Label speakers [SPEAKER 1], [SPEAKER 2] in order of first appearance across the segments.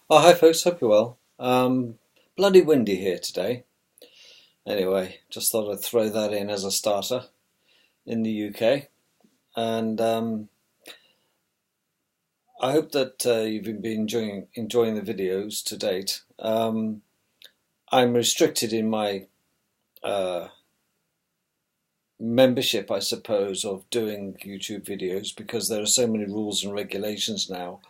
[SPEAKER 1] Oh, hi folks, hope you're well. Bloody windy here today. Anyway, just thought I'd throw that in as a starter in the UK. And I hope that you've been enjoying the videos to date. I'm restricted in my uh, membership, I suppose, of doing YouTube videos because there are so many rules and regulations now.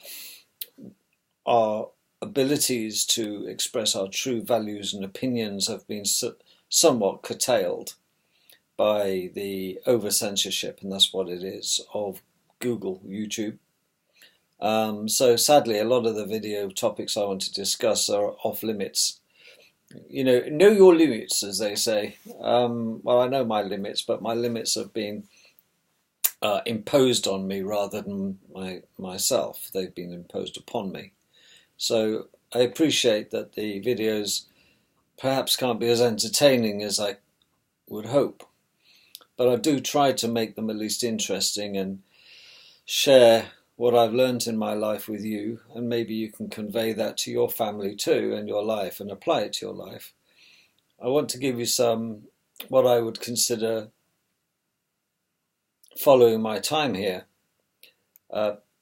[SPEAKER 1] Our abilities to express our true values and opinions have been somewhat curtailed by the over censorship, and that's what it is, of Google, YouTube. So sadly, a lot of the video topics I want to discuss are off limits. Know your limits, as they say. Well, I know my limits, but my limits have been imposed on me rather than myself. They've been imposed upon me. So I appreciate that the videos perhaps can't be as entertaining as I would hope, but I do try to make them at least interesting and share what I've learned in my life with you, and maybe you can convey that to your family too and your life and apply it to your life. I want to give you some what I would consider, following my time here,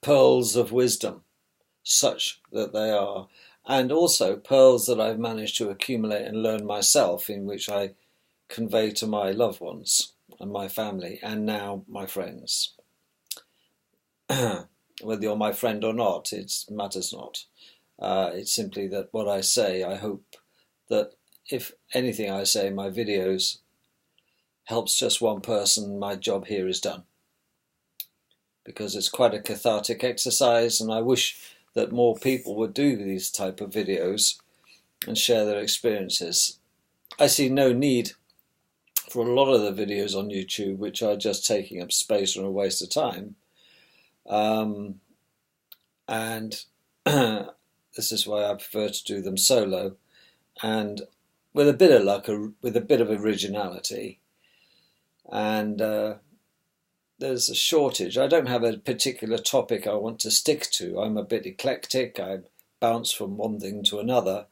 [SPEAKER 1] pearls of wisdom, such that they are, and also pearls that I've managed to accumulate and learn myself, in which I convey to my loved ones and my family and now my friends. Whether you're my friend or not, it matters not. It's simply that what I say, I hope that if anything I say in my videos helps just one person, my job here is done. Because it's quite a cathartic exercise, and I wish that more people would do these type of videos and share their experiences. I see no need for a lot of the videos on YouTube, which are just taking up space and a waste of time. And this is why I prefer to do them solo, and with a bit of luck, with a bit of originality. And there's a shortage. I don't have a particular topic I want to stick to. I'm a bit eclectic. I bounce from one thing to another,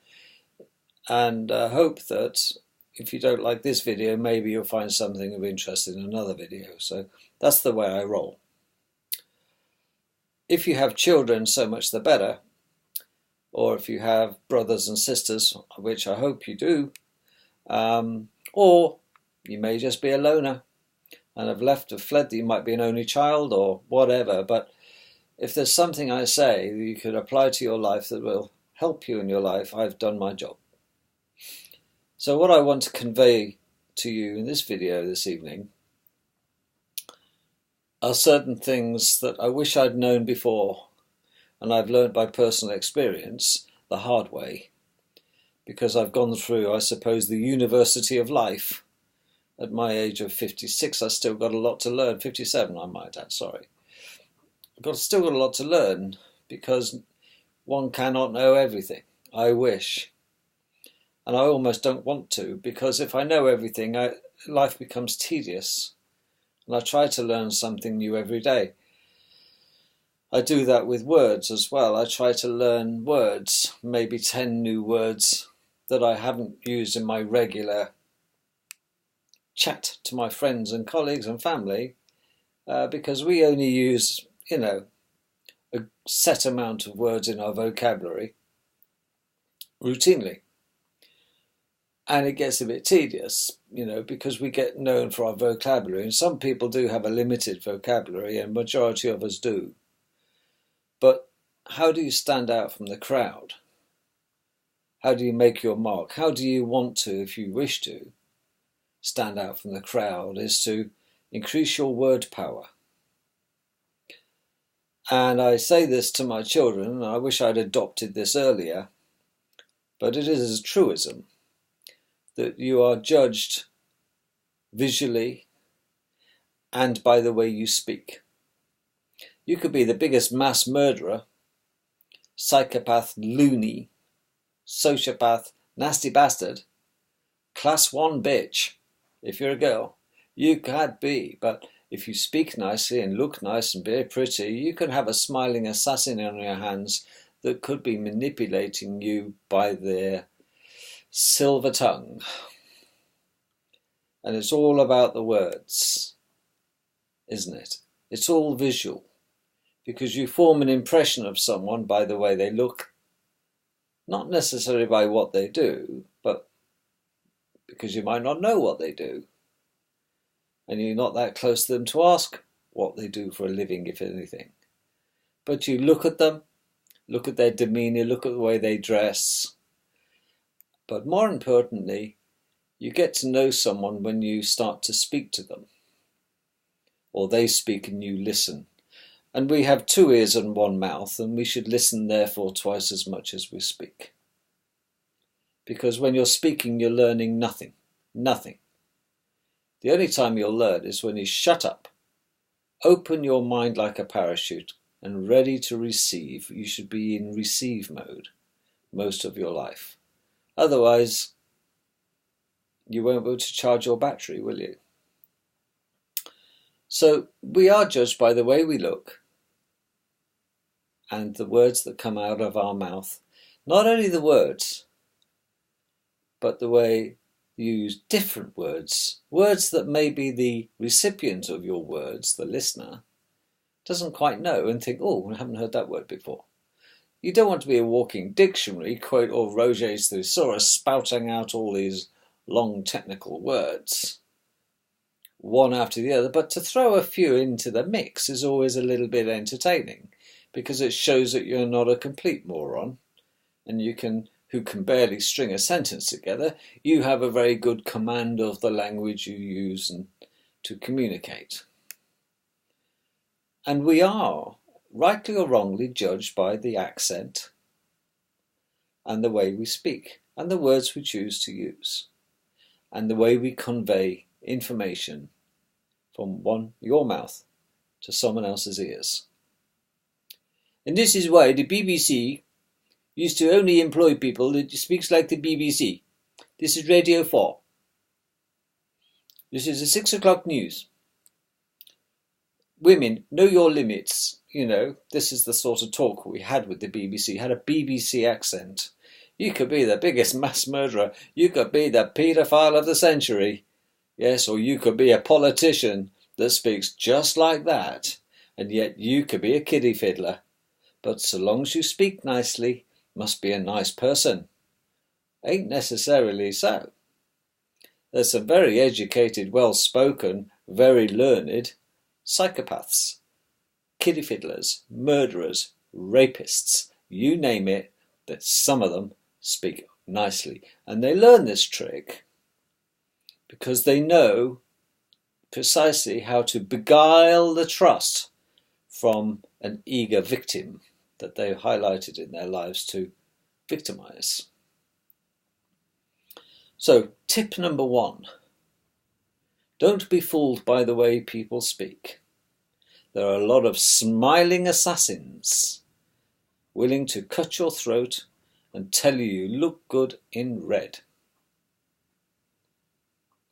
[SPEAKER 1] and hope that if you don't like this video, maybe you'll find something of interest in another video. So that's the way I roll. If you have children, so much the better. Or if you have brothers and sisters, which I hope you do, or you may just be a loner and have fled, you might be an only child or whatever, but if there's something I say that you could apply to your life that will help you in your life, I've done my job. So what I want to convey to you in this video this evening are certain things that I wish I'd known before, and I've learned by personal experience the hard way, because I've gone through, I suppose, the university of life. At my age of 56, I've still got a lot to learn. 57, I might add, sorry. I've still got a lot to learn, because one cannot know everything. I wish. And I almost don't want to, because if I know everything, life becomes tedious. And I try to learn something new every day. I do that with words as well. I try to learn words, maybe 10 new words that I haven't used in my regular chat to my friends and colleagues and family, because we only use, a set amount of words in our vocabulary routinely. And it gets a bit tedious, because we get known for our vocabulary. And some people do have a limited vocabulary, and majority of us do. But how do you stand out from the crowd? How do you make your mark? How do you want to, if you wish to, stand out from the crowd, is to increase your word power. And I say this to my children, and I wish I'd adopted this earlier, but it is a truism that you are judged visually and by the way you speak. You could be the biggest mass murderer, psychopath, loony, sociopath, nasty bastard, class 1 bitch. If you're a girl, you could be, but if you speak nicely and look nice and very pretty, you can have a smiling assassin on your hands that could be manipulating you by their silver tongue. And it's all about the words, isn't it? It's all visual, because you form an impression of someone by the way they look, not necessarily by what they do, but because you might not know what they do. And you're not that close to them to ask what they do for a living, if anything. But you look at them, look at their demeanour, look at the way they dress. But more importantly, you get to know someone when you start to speak to them. Or they speak and you listen. And we have 2 ears and 1 mouth, and we should listen therefore twice as much as we speak. Because when you're speaking, you're learning nothing. Nothing. The only time you'll learn is when you shut up, open your mind like a parachute, and ready to receive. You should be in receive mode most of your life. Otherwise, you won't be able to charge your battery, will you? So we are judged by the way we look and the words that come out of our mouth. Not only the words, but the way you use different words. Words that maybe the recipient of your words, the listener, doesn't quite know and think, oh, I haven't heard that word before. You don't want to be a walking dictionary, quote, or Roget's thesaurus spouting out all these long technical words, one after the other, but to throw a few into the mix is always a little bit entertaining, because it shows that you're not a complete moron, and who can barely string a sentence together. You have a very good command of the language you use and to communicate. And we are, rightly or wrongly, judged by the accent and the way we speak and the words we choose to use and the way we convey information from your mouth to someone else's ears. And this is why the BBC used to only employ people that speaks like the BBC. This is Radio 4. This is the 6 o'clock news. Women, know your limits. You know, this is the sort of talk we had with the BBC. Had a BBC accent. You could be the biggest mass murderer. You could be the paedophile of the century. Yes, or you could be a politician that speaks just like that. And yet you could be a kiddie fiddler. But so long as you speak nicely, must be a nice person. Ain't necessarily so. There's some very educated, well-spoken, very learned psychopaths, kiddie fiddlers, murderers, rapists, you name it, that some of them speak nicely. And they learn this trick because they know precisely how to beguile the trust from an eager victim that they've highlighted in their lives to victimize. So, tip number 1. Don't be fooled by the way people speak. There are a lot of smiling assassins willing to cut your throat and tell you look good in red.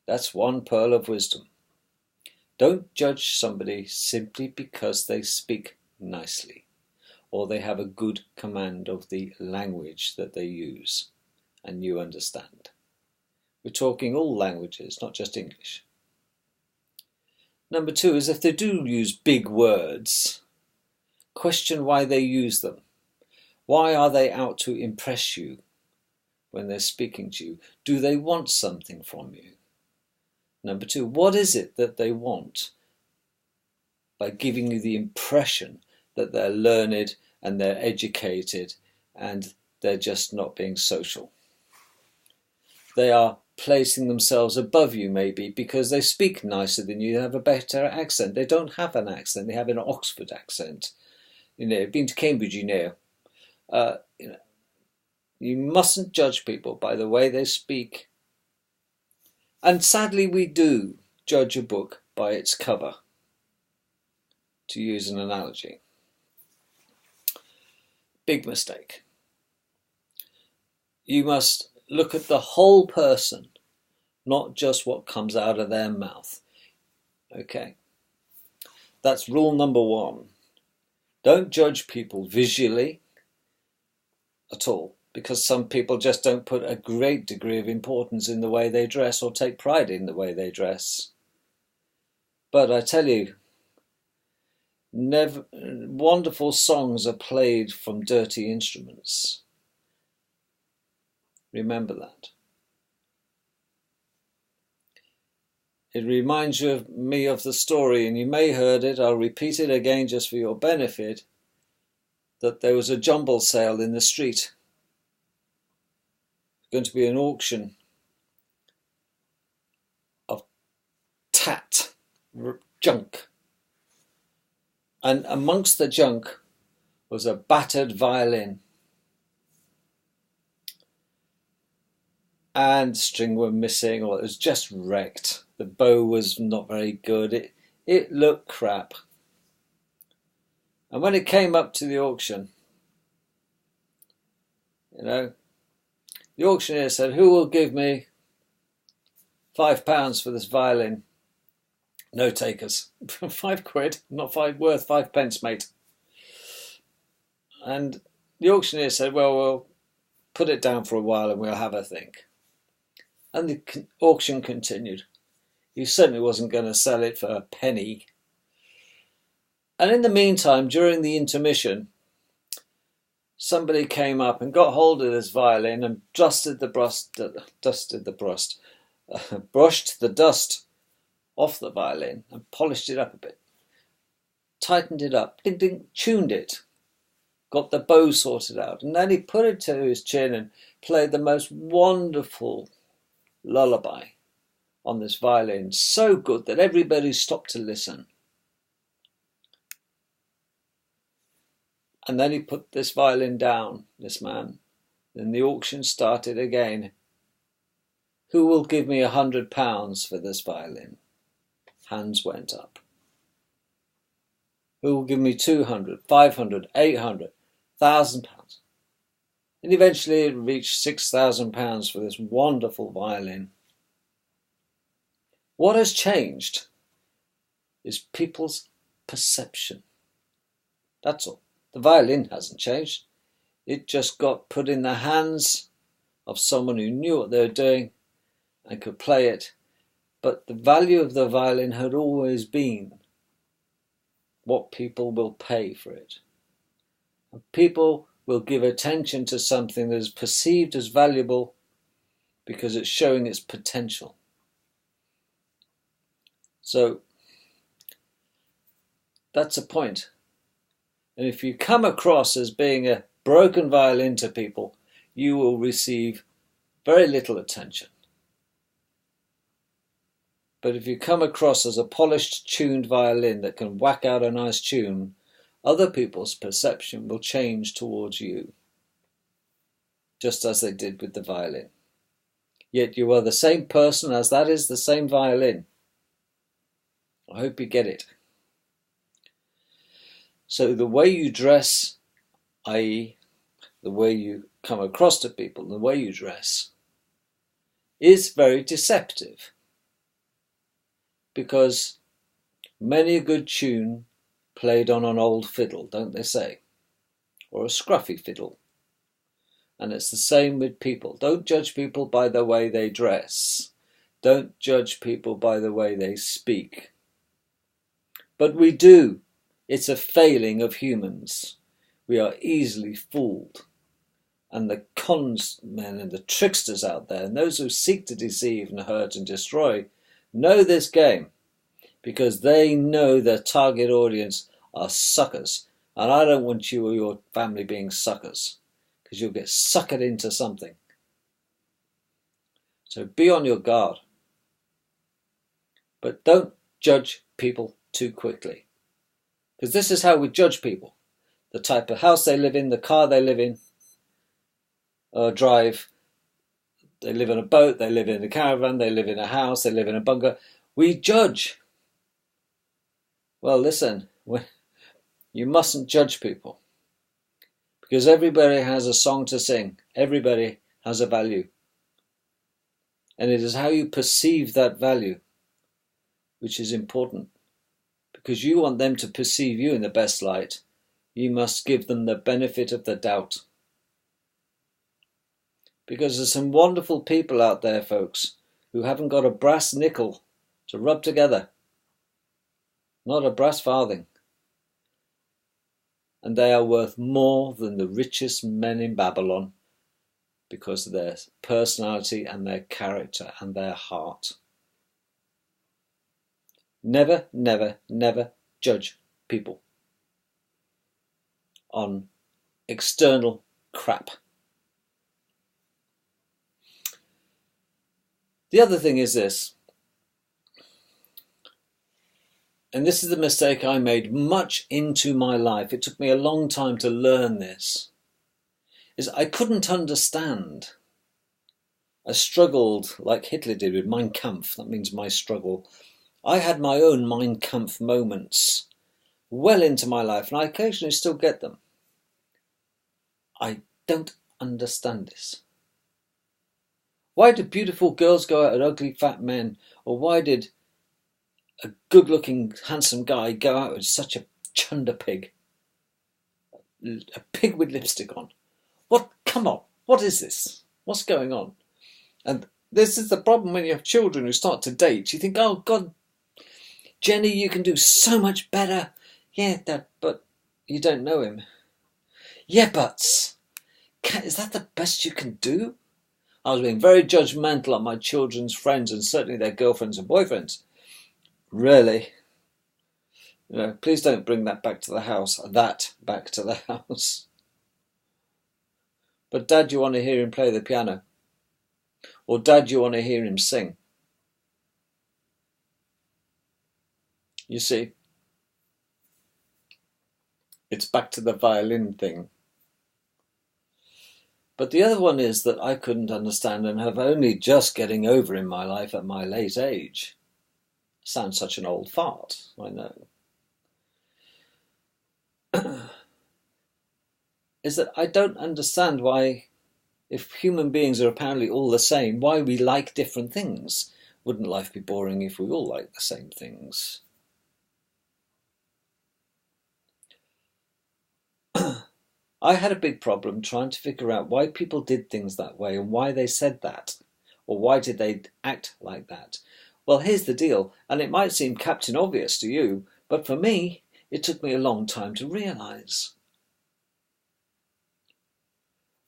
[SPEAKER 1] That's one pearl of wisdom. Don't judge somebody simply because they speak nicely or they have a good command of the language that they use and you understand. We're talking all languages, not just English. Number 2 is if they do use big words, question why they use them. Why are they out to impress you when they're speaking to you? Do they want something from you? Number 2, what is it that they want by giving you the impression that they're learned and they're educated and they're just not being social? They are placing themselves above you maybe because they speak nicer than you, have a better accent. They don't have an accent, they have an Oxford accent. You know, been to Cambridge, you know. You mustn't judge people by the way they speak. And sadly we do judge a book by its cover, to use an analogy. Big mistake. You must look at the whole person, not just what comes out of their mouth. Okay? That's rule number 1. Don't judge people visually, at all, because some people just don't put a great degree of importance in the way they dress or take pride in the way they dress. But I tell you, wonderful songs are played from dirty instruments. Remember that. It reminds me of the story, and you may have heard it, I'll repeat it again just for your benefit, that there was a jumble sale in the street. It's going to be an auction of junk. And amongst the junk was a battered violin. And string were missing, or it was just wrecked. The bow was not very good. It looked crap. And when it came up to the auction, the auctioneer said, "Who will give me £5 for this violin?" No takers. £5, not worth 5 pence, mate. And the auctioneer said, "Well, we'll put it down for a while and we'll have a think." And the auction continued. He certainly wasn't going to sell it for a penny. And in the meantime, during the intermission, somebody came up and got hold of this violin and brushed the dust off the violin and polished it up a bit, tightened it up, ding, ding, tuned it, got the bow sorted out, and then he put it to his chin and played the most wonderful lullaby on this violin, so good that everybody stopped to listen. And then he put this violin down, this man. Then the auction started again. "Who will give me £100 for this violin?" Hands went up. "Who will give me 200, 500, 800, £1,000? And eventually it reached £6,000 for this wonderful violin. What has changed is people's perception. That's all. The violin hasn't changed. It just got put in the hands of someone who knew what they were doing and could play it. But the value of the violin had always been what people will pay for it. And people will give attention to something that is perceived as valuable because it's showing its potential. So that's a point. And if you come across as being a broken violin to people, you will receive very little attention. But if you come across as a polished, tuned violin that can whack out a nice tune, other people's perception will change towards you, just as they did with the violin. Yet you are the same person as that is the same violin. I hope you get it. So the way you dress, i.e. the way you come across to people, the way you dress, is very deceptive. Because many a good tune played on an old fiddle, don't they say? Or a scruffy fiddle. And it's the same with people. Don't judge people by the way they dress. Don't judge people by the way they speak. But we do. It's a failing of humans. We are easily fooled. And the cons men and the tricksters out there, and those who seek to deceive and hurt and destroy, know this game, because they know their target audience are suckers. And I don't want you or your family being suckers, because you'll get suckered into something. So be on your guard. But don't judge people too quickly. Because this is how we judge people. The type of house they live in, the car they live in, or drive. They live on a boat, they live in a caravan, they live in a house, they live in a bunker. We judge. Well, listen, you mustn't judge people. Because everybody has a song to sing. Everybody has a value. And it is how you perceive that value which is important. Because you want them to perceive you in the best light, you must give them the benefit of the doubt. because there's some wonderful people out there, folks, who haven't got a brass nickel to rub together. Not a brass farthing. And they are worth more than the richest men in Babylon because of their personality and their character and their heart. Never, never, never judge people on external crap. The other thing is this, and this is the mistake I made much into my life. It took me a long time to learn this, is I couldn't understand. I struggled like Hitler did with Mein Kampf. That means my struggle. I had my own Mein Kampf moments well into my life, and I occasionally still get them. I don't understand this. Why do beautiful girls go out with ugly fat men? Or why did a good-looking, handsome guy go out with such a chunder pig? A pig with lipstick on. What? Come on. What is this? What's going on? And this is the problem when you have children who start to date. You think, oh, God, Jenny, you can do so much better. Yeah, Dad, but you don't know him. Yeah, but is that the best you can do? I was being very judgmental on my children's friends and certainly their girlfriends and boyfriends. Really? You know, please don't bring that back to the house. That back to the house. But Dad, you want to hear him play the piano? Or Dad, you want to hear him sing? You see, it's back to the violin thing. But the other one is that I couldn't understand and have only just getting over in my life at my late age. Sounds such an old fart, I know. Is that I don't understand why, if human beings are apparently all the same, why we like different things. Wouldn't life be boring if we all liked the same things? I had a big problem trying to figure out why people did things that way and why they said that, or why did they act like that. Well, here's the deal, and it might seem Captain Obvious to you, but for me, it took me a long time to realise.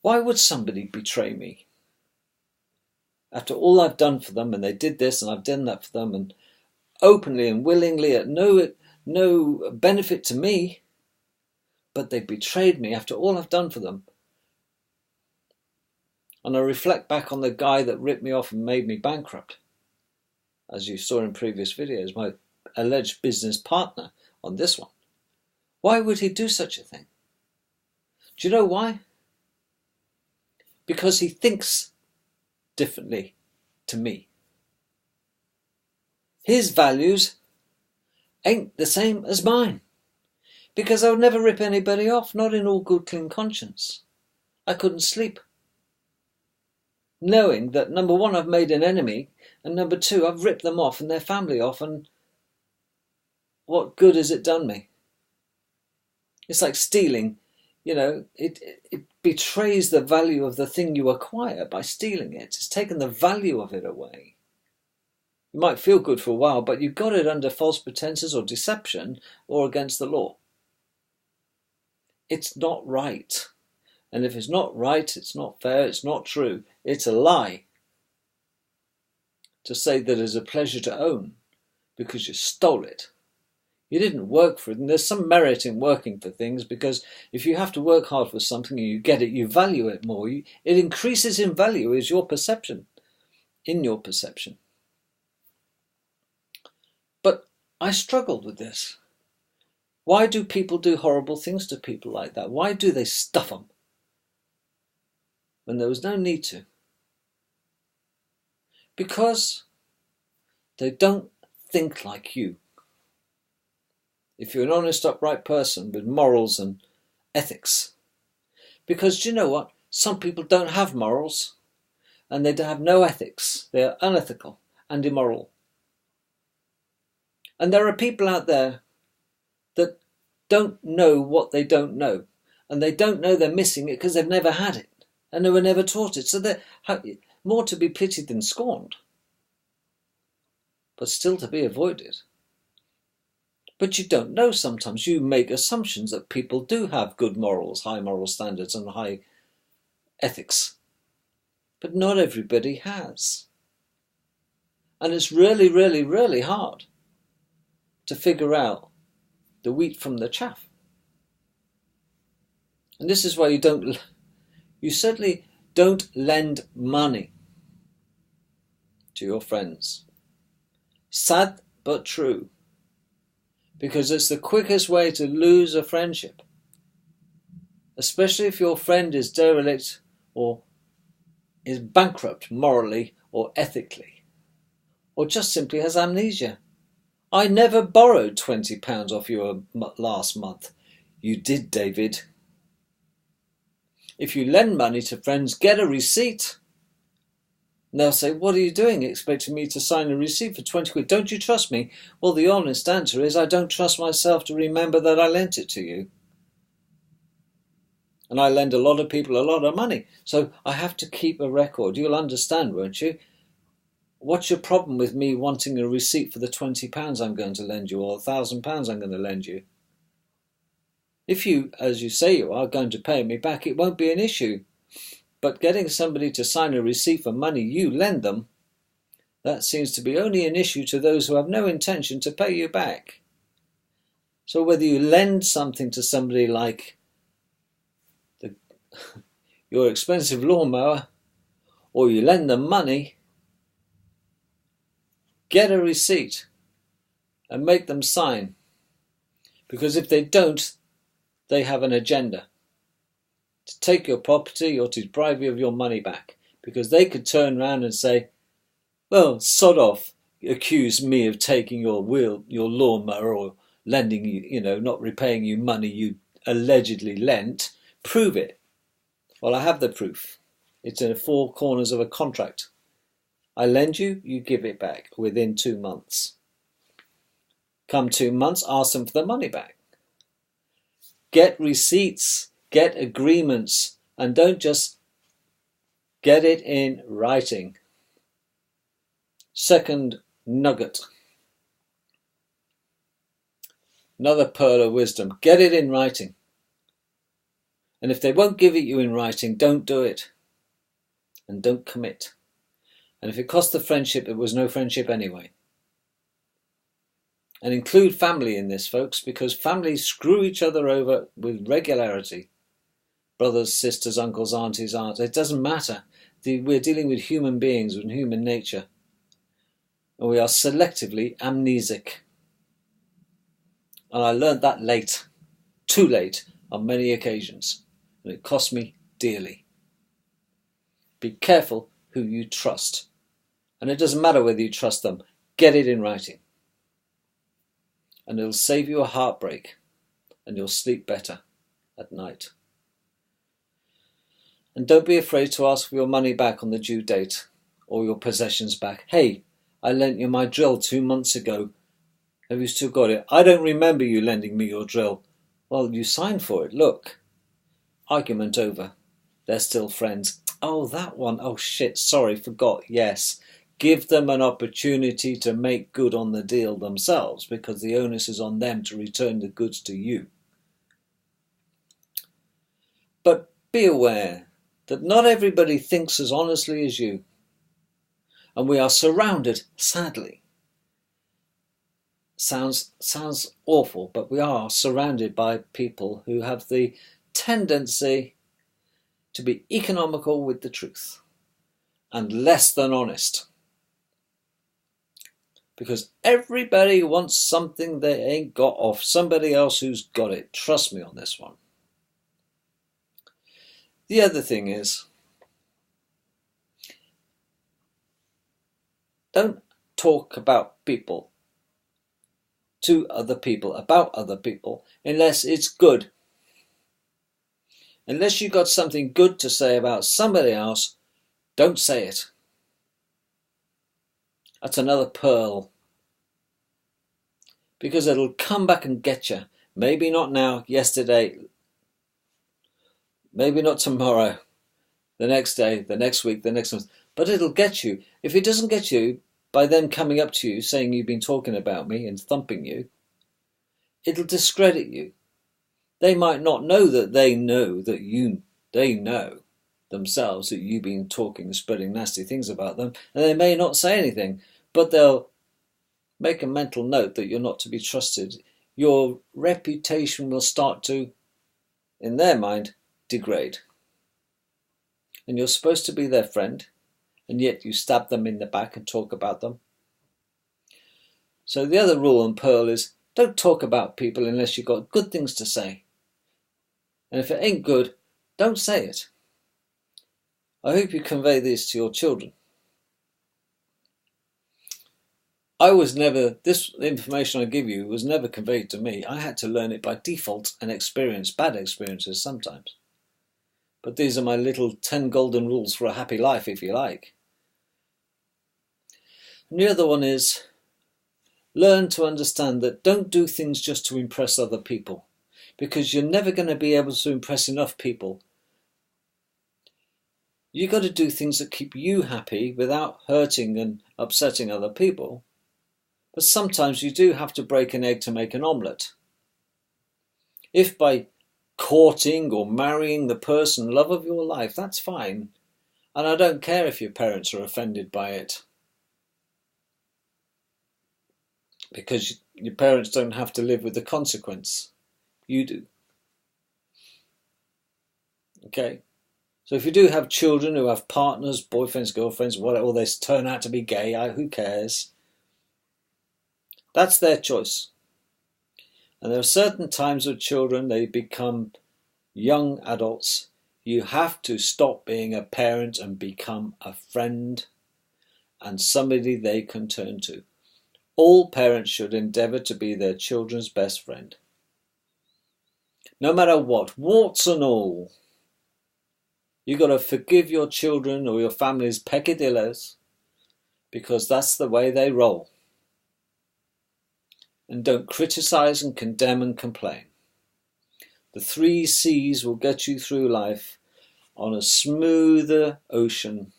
[SPEAKER 1] Why would somebody betray me? After all I've done for them, and they did this and I've done that for them, and openly and willingly at no benefit to me, but they betrayed me after all I've done for them. And I reflect back on the guy that ripped me off and made me bankrupt. As you saw in previous videos, my alleged business partner on this one. Why would he do such a thing? Do you know why? Because he thinks differently to me. His values ain't the same as mine. Because I would never rip anybody off, not in all good clean conscience. I couldn't sleep. Knowing that, number one, I've made an enemy, and number two, I've ripped them off and their family off, and what good has it done me? It's like stealing, you know, it betrays the value of the thing you acquire by stealing it. It's taken the value of it away. You might feel good for a while, but you got it under false pretenses or deception or against the law. It's not right. And if it's not right, it's not fair, it's not true, it's a lie to say that it's a pleasure to own because you stole it. You didn't work for it, and there's some merit in working for things, because if you have to work hard for something and you get it, you value it more. It increases in value is your perception, in your perception. But I struggled with this. Why do people do horrible things to people like that? Why do they stuff them when there was no need to? Because they don't think like you. If you're an honest, upright person with morals and ethics. Because do you know what? Some people don't have morals and they have no ethics. They are unethical and immoral. And there are people out there that don't know what they don't know. And they don't know they're missing it because they've never had it. and they were never taught it. So they're more to be pitied than scorned, but still to be avoided. But you don't know sometimes. You make assumptions that people do have good morals, high moral standards and high ethics. But not everybody has. And it's really, really, really hard to figure out the wheat from the chaff. And this is why you certainly don't lend money to your friends. Sad but true. Because it's the quickest way to lose a friendship. Especially if your friend is derelict or is bankrupt morally or ethically. Or just simply has amnesia. I never borrowed £20 off you last month. You did, David. If you lend money to friends, get a receipt. And they'll say, what are you doing, expecting me to sign a receipt for 20 quid? Don't you trust me? Well, the honest answer is I don't trust myself to remember that I lent it to you. And I lend a lot of people a lot of money. So I have to keep a record. You'll understand, won't you? What's your problem with me wanting a receipt for the £20 I'm going to lend you or £1,000 I'm going to lend you? If you, as you say you are, going to pay me back, it won't be an issue. But getting somebody to sign a receipt for money you lend them, that seems to be only an issue to those who have no intention to pay you back. So whether you lend something to somebody like your expensive lawnmower, or you lend them money, get a receipt and make them sign. Because if they don't, they have an agenda. To take your property or to deprive you of your money back. Because they could turn around and say, well, sod off, accuse me of taking your lawnmower or lending you, not repaying you money you allegedly lent. Prove it. Well, I have the proof. It's in the four corners of a contract. I lend you, you give it back within 2 months. Come 2 months, ask them for the money back. Get receipts. Get agreements, and don't just get it in writing. Second nugget. Another pearl of wisdom. Get it in writing. And if they won't give it you in writing, don't do it. And don't commit. And if it cost the friendship, it was no friendship anyway. And include family in this, folks, because families screw each other over with regularity. Brothers, sisters, uncles, aunties, aunts. It doesn't matter. We're dealing with human beings and human nature. And we are selectively amnesic. And I learned that late. Too late on many occasions. And it cost me dearly. Be careful who you trust. And it doesn't matter whether you trust them. Get it in writing. And it'll save you a heartbreak. And you'll sleep better at night. And don't be afraid to ask for your money back on the due date or your possessions back. Hey, I lent you my drill 2 months ago. Have you still got it? I don't remember you lending me your drill. Well, you signed for it, look. Argument over. They're still friends. Oh, that one. Oh, shit, sorry, forgot. Yes. Give them an opportunity to make good on the deal themselves because the onus is on them to return the goods to you. But be aware that not everybody thinks as honestly as you. And we are surrounded, sadly. Sounds awful, but we are surrounded by people who have the tendency to be economical with the truth and less than honest. Because everybody wants something they ain't got off somebody else who's got it. Trust me on this one. The other thing is, don't talk about people to other people, about other people, unless it's good. Unless you've got something good to say about somebody else, don't say it. That's another pearl. Because it'll come back and get you. Maybe not now, yesterday, maybe not tomorrow, the next day, the next week, the next month. But it'll get you. If it doesn't get you by them coming up to you saying you've been talking about me and thumping you, it'll discredit you. They might not know that they know themselves that you've been talking and spreading nasty things about them, and they may not say anything, but they'll make a mental note that you're not to be trusted. Your reputation will start to, in their mind, degrade. And you're supposed to be their friend, and yet you stab them in the back and talk about them. So the other rule in Pearl is, don't talk about people unless you've got good things to say. And if it ain't good, don't say it. I hope you convey this to your children. This information I give you was never conveyed to me. I had to learn it by default and experience bad experiences sometimes. But these are my little 10 golden rules for a happy life, if you like. And the other one is, learn to understand that don't do things just to impress other people, because you're never going to be able to impress enough people. You've got to do things that keep you happy without hurting and upsetting other people. But sometimes you do have to break an egg to make an omelette. If by courting or marrying the person, love of your life, that's fine. And I don't care if your parents are offended by it. Because your parents don't have to live with the consequence. You do. Okay? So if you do have children who have partners, boyfriends, girlfriends, whatever, or they turn out to be gay, who cares? That's their choice. And there are certain times with children, they become young adults. You have to stop being a parent and become a friend and somebody they can turn to. All parents should endeavour to be their children's best friend. No matter what, warts and all. You've got to forgive your children or your family's peccadillos because that's the way they roll. And don't criticise and condemn and complain. The 3 C's will get you through life on a smoother ocean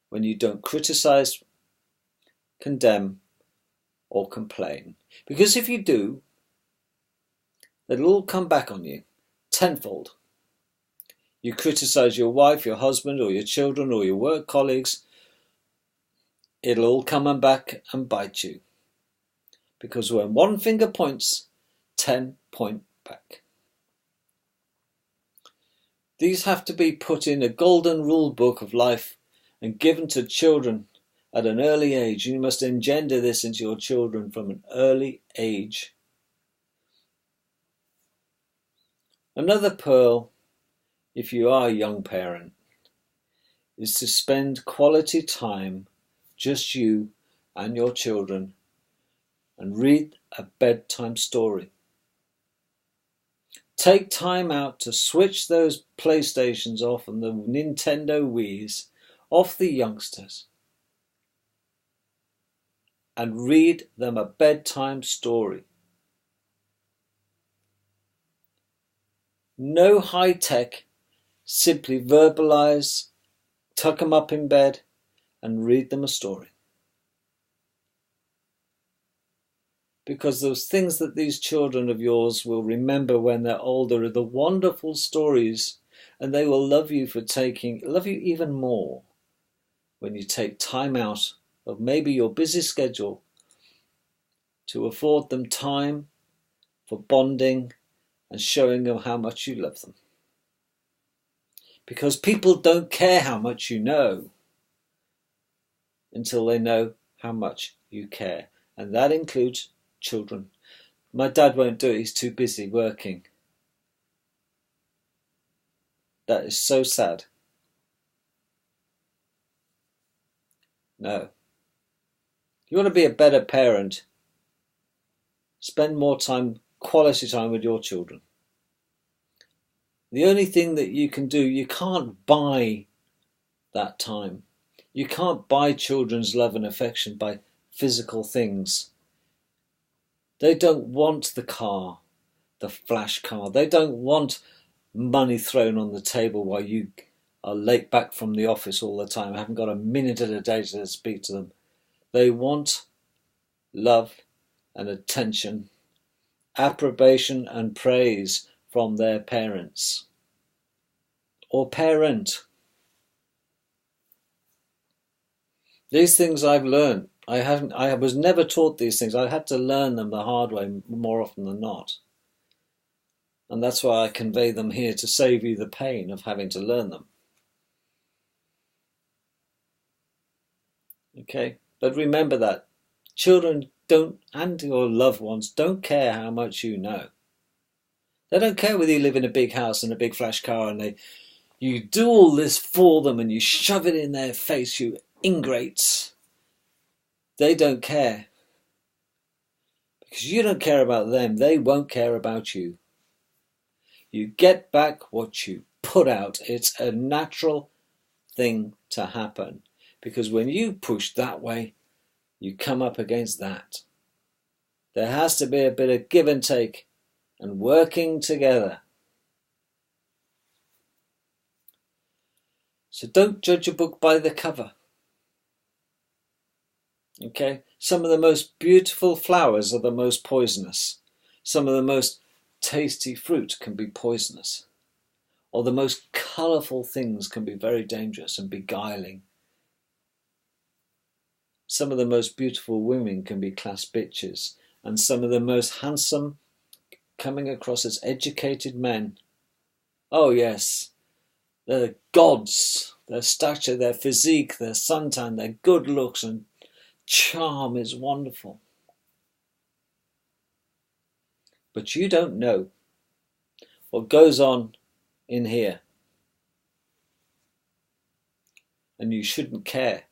[SPEAKER 1] when you don't criticise, condemn or complain. Because if you do, it'll all come back on you tenfold. You criticise your wife, your husband or your children or your work colleagues, it'll all come back and bite you. Because when one finger points, 10 point back. These have to be put in a golden rule book of life and given to children at an early age. You must engender this into your children from an early age. Another pearl, if you are a young parent, is to spend quality time, just you and your children, and read a bedtime story. Take time out to switch those PlayStations off and the Nintendo Wiis off the youngsters and read them a bedtime story. No high tech, simply verbalise, tuck them up in bed and read them a story. Because those things that these children of yours will remember when they're older are the wonderful stories, and they will love you even more when you take time out of maybe your busy schedule to afford them time for bonding and showing them how much you love them. Because people don't care how much you know until they know how much you care. And that includes children. My dad won't do it, he's too busy working. That is so sad. No. You want to be a better parent, spend more time, quality time with your children. The only thing that you can do, you can't buy that time. You can't buy children's love and affection by physical things. They don't want the car, the flash car. They don't want money thrown on the table while you are late back from the office all the time, haven't got a minute of the day to speak to them. They want love and attention, approbation and praise from their parents or parent. These things I've learned. I was never taught these things. I had to learn them the hard way more often than not. And that's why I convey them here, to save you the pain of having to learn them. Okay? But remember that children don't, and your loved ones, don't care how much you know. They don't care whether you live in a big house and a big flash car and you do all this for them and you shove it in their face, you ingrates. They don't care. Because you don't care about them, they won't care about you. You get back what you put out. It's a natural thing to happen. Because when you push that way, you come up against that. There has to be a bit of give and take and working together. So don't judge a book by the cover. Okay? Some of the most beautiful flowers are the most poisonous. Some of the most tasty fruit can be poisonous. Or the most colourful things can be very dangerous and beguiling. Some of the most beautiful women can be class bitches. And some of the most handsome, coming across as educated men, oh yes, they're gods. Their stature, their physique, their suntan, their good looks and charm is wonderful. But you don't know what goes on in here. And you shouldn't care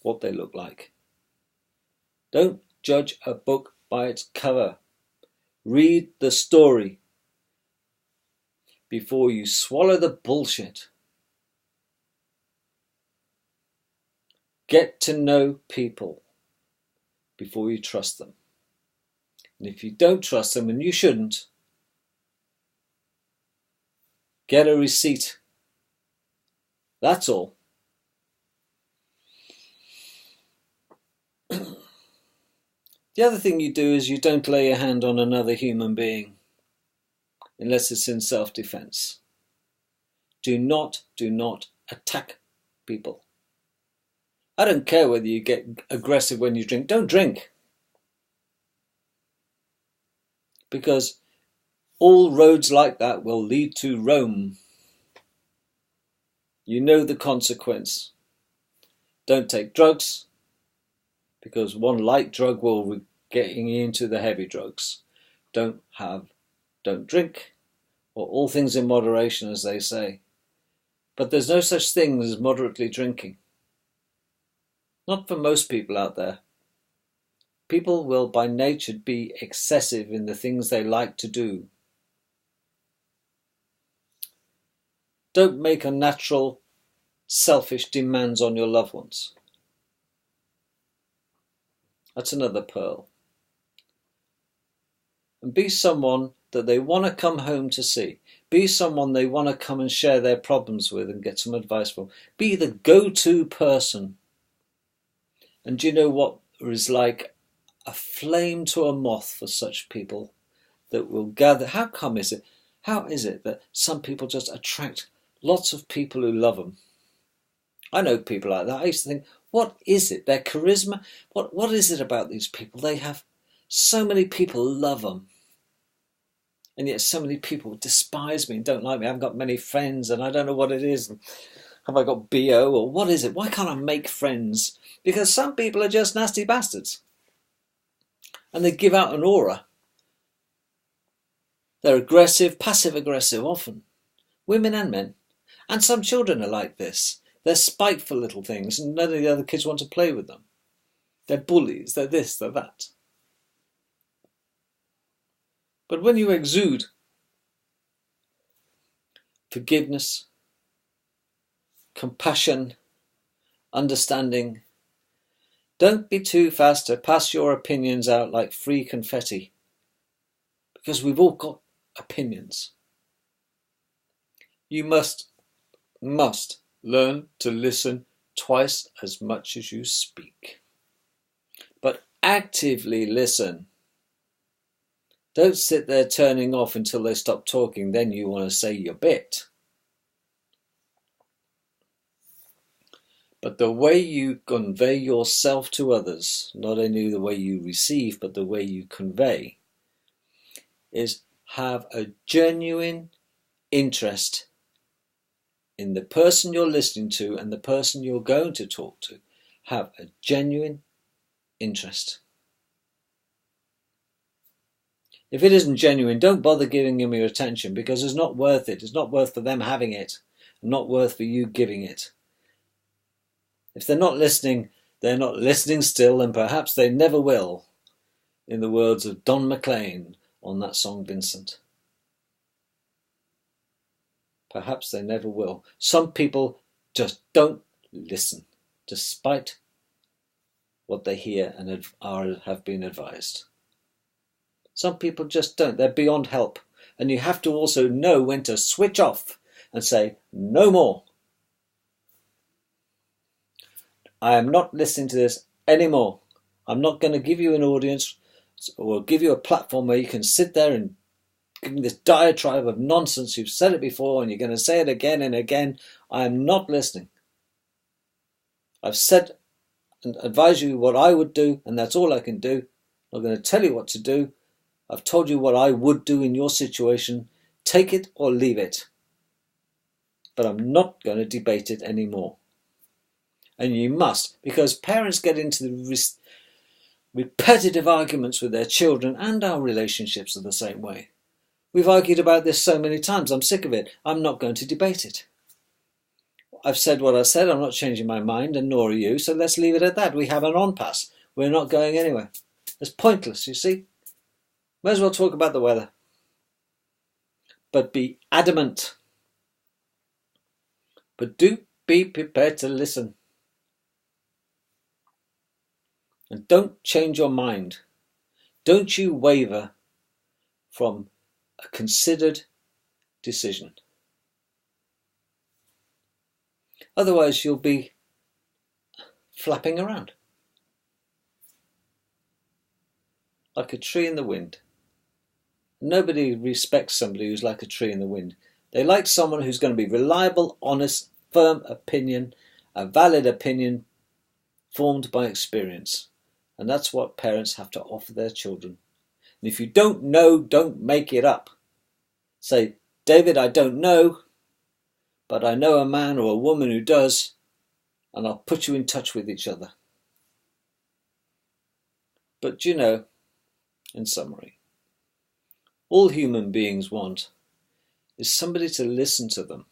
[SPEAKER 1] what they look like. Don't judge a book by its cover. Read the story before you swallow the bullshit. Get to know people before you trust them. And if you don't trust them, and you shouldn't, get a receipt. That's all. The other thing you do is you don't lay your hand on another human being unless it's in self-defense. Do not attack people. I don't care whether you get aggressive when you drink. Don't drink. Because all roads like that will lead to Rome. You know the consequence. Don't take drugs, because one light drug will get you into the heavy drugs. Don't drink, or all things in moderation, as they say. But there's no such thing as moderately drinking. Not for most people out there. People will by nature be excessive in the things they like to do. Don't make unnatural, selfish demands on your loved ones. That's another pearl. And be someone that they want to come home to see. Be someone they want to come and share their problems with and get some advice from. Be the go-to person. And do you know what is like a flame to a moth for such people that will gather? How is it that some people just attract lots of people who love them? I know people like that. I used to think, what is it? Their charisma? What is it about these people? They have so many people love them. And yet so many people despise me and don't like me. I haven't got many friends and I don't know what it is. Have I got BO or what is it? Why can't I make friends? Because some people are just nasty bastards. And they give out an aura. They're aggressive, passive-aggressive often. Women and men. And some children are like this. They're spiteful little things and none of the other kids want to play with them. They're bullies, they're this, they're that. But when you exude forgiveness, compassion, understanding, don't be too fast to pass your opinions out like free confetti. Because we've all got opinions. You must must learn to listen twice as much as you speak. But actively listen. Don't sit there turning off until they stop talking, then you want to say your bit. But the way you convey yourself to others, not only the way you receive, but the way you convey, is have a genuine interest in the person you're listening to and the person you're going to talk to. Have a genuine interest. If it isn't genuine, don't bother giving them your attention, because it's not worth it. It's not worth for them having it, and not worth for you giving it. If they're not listening still, and perhaps they never will, in the words of Don McLean on that song Vincent. Perhaps they never will. Some people just don't listen, despite what they hear and have been advised. Some people just don't. They're beyond help. And you have to also know when to switch off and say, no more. I am not listening to this anymore. I'm not going to give you an audience or give you a platform where you can sit there and give me this diatribe of nonsense. You've said it before and you're going to say it again and again. I am not listening. I've said and advised you what I would do, and that's all I can do. I'm not going to tell you what to do. I've told you what I would do in your situation. Take it or leave it. But I'm not going to debate it anymore. And you must, because parents get into the repetitive arguments with their children, and our relationships are the same way. We've argued about this so many times. I'm sick of it. I'm not going to debate it. I've said what I said. I'm not changing my mind, and nor are you. So let's leave it at that. We have an on-pass. We're not going anywhere. It's pointless, you see. May as well talk about the weather. But be adamant. But do be prepared to listen. And don't change your mind. Don't you waver from a considered decision. Otherwise, you'll be flapping around like a tree in the wind. Nobody respects somebody who's like a tree in the wind. They like someone who's going to be reliable, honest, firm opinion, a valid opinion formed by experience. And that's what parents have to offer their children. And if you don't know, don't make it up. Say, David, I don't know, but I know a man or a woman who does, and I'll put you in touch with each other. But you know, in summary, all human beings want is somebody to listen to them.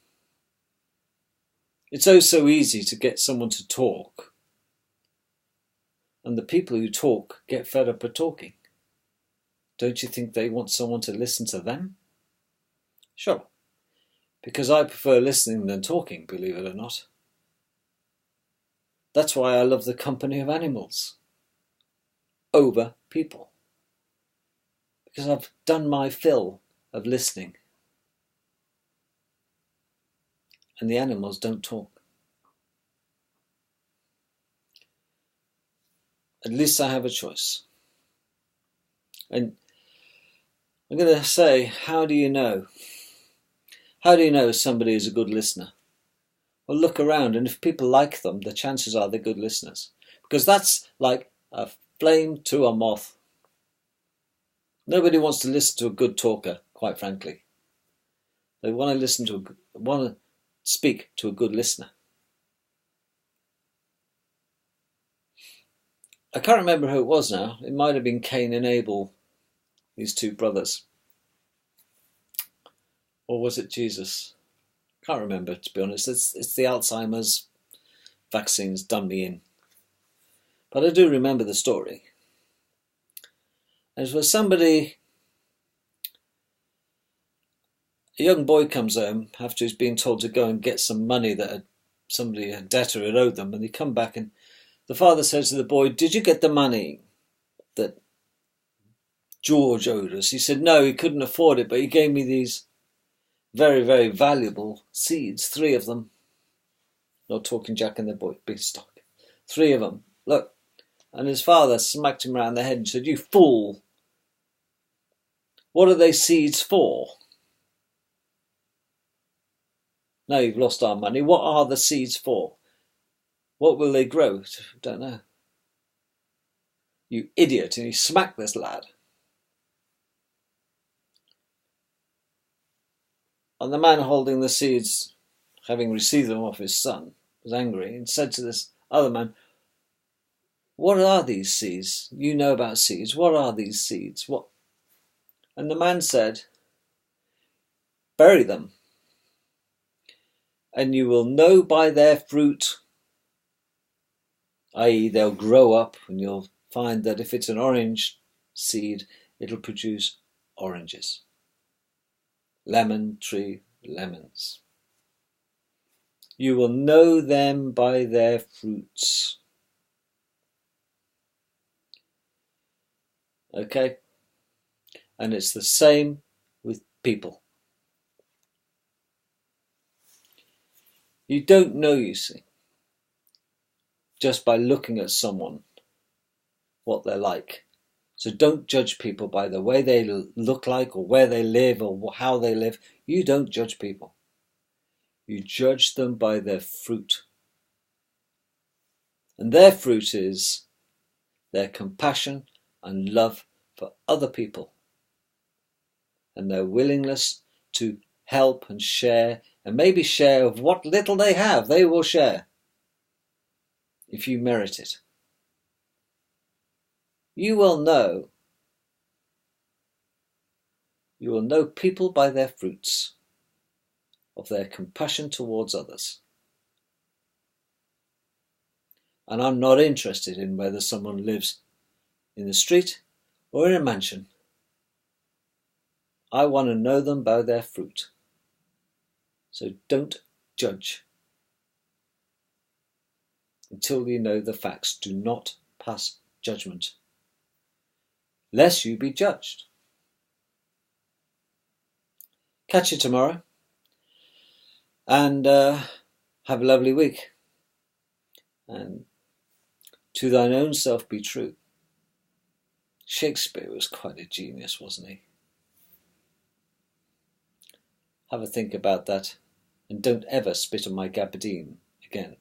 [SPEAKER 1] It's oh so easy to get someone to talk. And the people who talk get fed up of talking. Don't you think they want someone to listen to them? Sure. Because I prefer listening than talking, believe it or not. That's why I love the company of animals over people. Because I've done my fill of listening. And the animals don't talk. At least I have a choice. And I'm going to say, how do you know? How do you know somebody is a good listener? Well, look around, and if people like them, the chances are they're good listeners. Because that's like a flame to a moth. Nobody wants to listen to a good talker, quite frankly. They want to speak to a good listener. I can't remember who it was now. It might have been Cain and Abel, these two brothers. Or was it Jesus? Can't remember, to be honest. It's the Alzheimer's vaccines done me in. But I do remember the story. And it was somebody, a young boy comes home after he's been told to go and get some money that a debtor had owed them, and they come back and the father says to the boy, "Did you get the money that George owed us?" He said, "No, he couldn't afford it, but he gave me these very, very valuable seeds, 3 of them. not talking Jack and the Beanstalk. 3 of them. Look. And his father smacked him round the head and said, "You fool! What are they seeds for? Now you've lost our money. What are the seeds for? What will they grow? Don't know. You idiot." And he smacked this lad. And the man holding the seeds, having received them off his son, was angry and said to this other man, "What are these seeds? You know about seeds. What are these seeds? What?" And the man said, "Bury them, and you will know by their fruit," i.e. they'll grow up and you'll find that if it's an orange seed, it'll produce oranges. Lemon tree, lemons. You will know them by their fruits. Okay? And it's the same with people. You don't know, you see, just by looking at someone, what they're like. So don't judge people by the way they look like or where they live or how they live. You don't judge people. You judge them by their fruit. And their fruit is their compassion and love for other people and their willingness to help and share, and maybe share of what little they have, they will share if you merit it. You will know people by their fruits of their compassion towards others. And I'm not interested in whether someone lives in the street or in a mansion. I want to know them by their fruit. So don't judge until you know the facts. Do not pass judgment, lest you be judged. Catch you tomorrow, and have a lovely week. And to thine own self be true. Shakespeare was quite a genius, wasn't he? Have a think about that, and don't ever spit on my gabardine again.